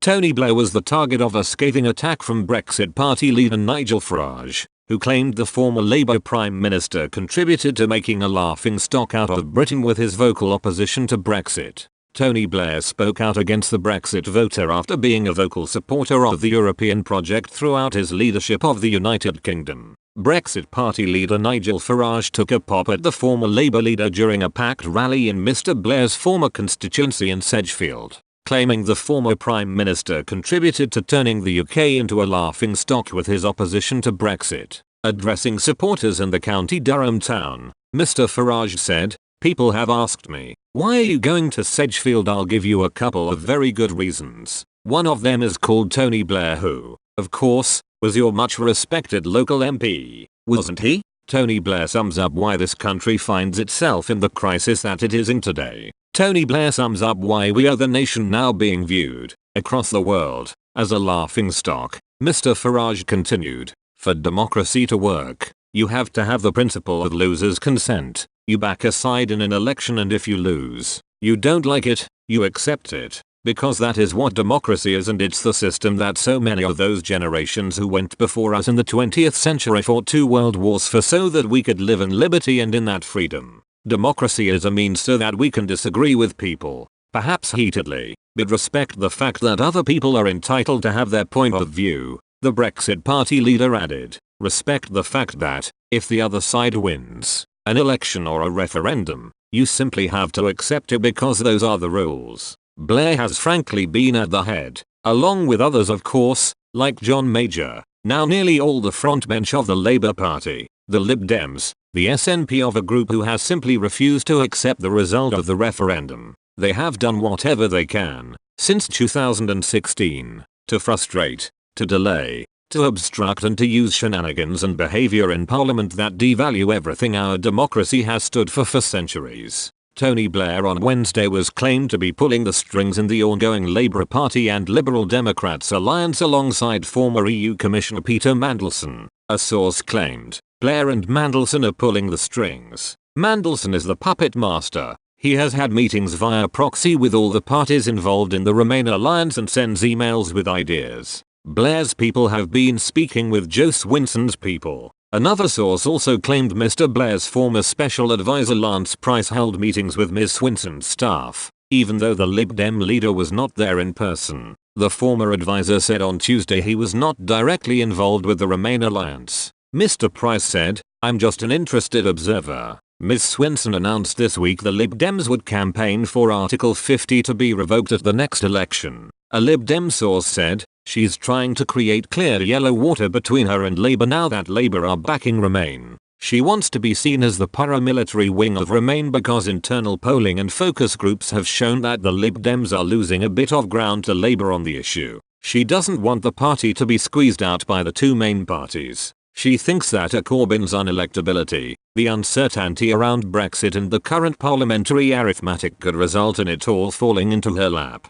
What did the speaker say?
Tony Blair was the target of a scathing attack from Brexit Party leader Nigel Farage, who claimed the former Labour Prime Minister contributed to making a laughingstock out of Britain with his vocal opposition to Brexit. Tony Blair spoke out against the Brexit voter after being a vocal supporter of the European project throughout his leadership of the United Kingdom. Brexit Party leader Nigel Farage took a pop at the former Labour leader during a packed rally in Mr Blair's former constituency in Sedgefield, claiming the former Prime Minister contributed to turning the UK into a laughingstock with his opposition to Brexit. Addressing supporters in the County Durham town, Mr Farage said, "People have asked me, why are you going to Sedgefield? I'll give you a couple of very good reasons. One of them is called Tony Blair, who, of course, was your much respected local MP, wasn't he? Tony Blair sums up why this country finds itself in the crisis that it is in today. Tony Blair sums up why we are the nation now being viewed, across the world, as a laughingstock." Mr Farage continued, "For democracy to work, you have to have the principle of losers' consent. You back a side in an election, and if you lose, you don't like it, you accept it. Because that is what democracy is, and it's the system that so many of those generations who went before us in the 20th century fought 2 world wars for, so that we could live in liberty and in that freedom. Democracy is a means so that we can disagree with people, perhaps heatedly, but respect the fact that other people are entitled to have their point of view." The Brexit Party leader added, "Respect the fact that, if the other side wins an election or a referendum, you simply have to accept it because those are the rules." Blair has frankly been at the head, along with others of course, like John Major, now nearly all the frontbench of the Labour Party, the Lib Dems, the SNP, of a group who has simply refused to accept the result of the referendum. They have done whatever they can, since 2016, to frustrate, to delay, to obstruct, and to use shenanigans and behaviour in Parliament that devalue everything our democracy has stood for centuries. Tony Blair on Wednesday was claimed to be pulling the strings in the ongoing Labour Party and Liberal Democrats alliance alongside former EU Commissioner Peter Mandelson. A source claimed, "Blair and Mandelson are pulling the strings. Mandelson is the puppet master. He has had meetings via proxy with all the parties involved in the Remain alliance and sends emails with ideas. Blair's people have been speaking with Joe Swinson's people." Another source also claimed Mr Blair's former special advisor Lance Price held meetings with Ms Swinson's staff, even though the Lib Dem leader was not there in person. The former advisor said on Tuesday he was not directly involved with the Remain alliance. Mr Price said, "I'm just an interested observer." Ms Swinson announced this week the Lib Dems would campaign for Article 50 to be revoked at the next election. A Lib Dem source said, "She's trying to create clear yellow water between her and Labour now that Labour are backing Remain. She wants to be seen as the paramilitary wing of Remain because internal polling and focus groups have shown that the Lib Dems are losing a bit of ground to Labour on the issue. She doesn't want the party to be squeezed out by the 2 main parties. She thinks that Corbyn's unelectability, the uncertainty around Brexit, and the current parliamentary arithmetic could result in it all falling into her lap."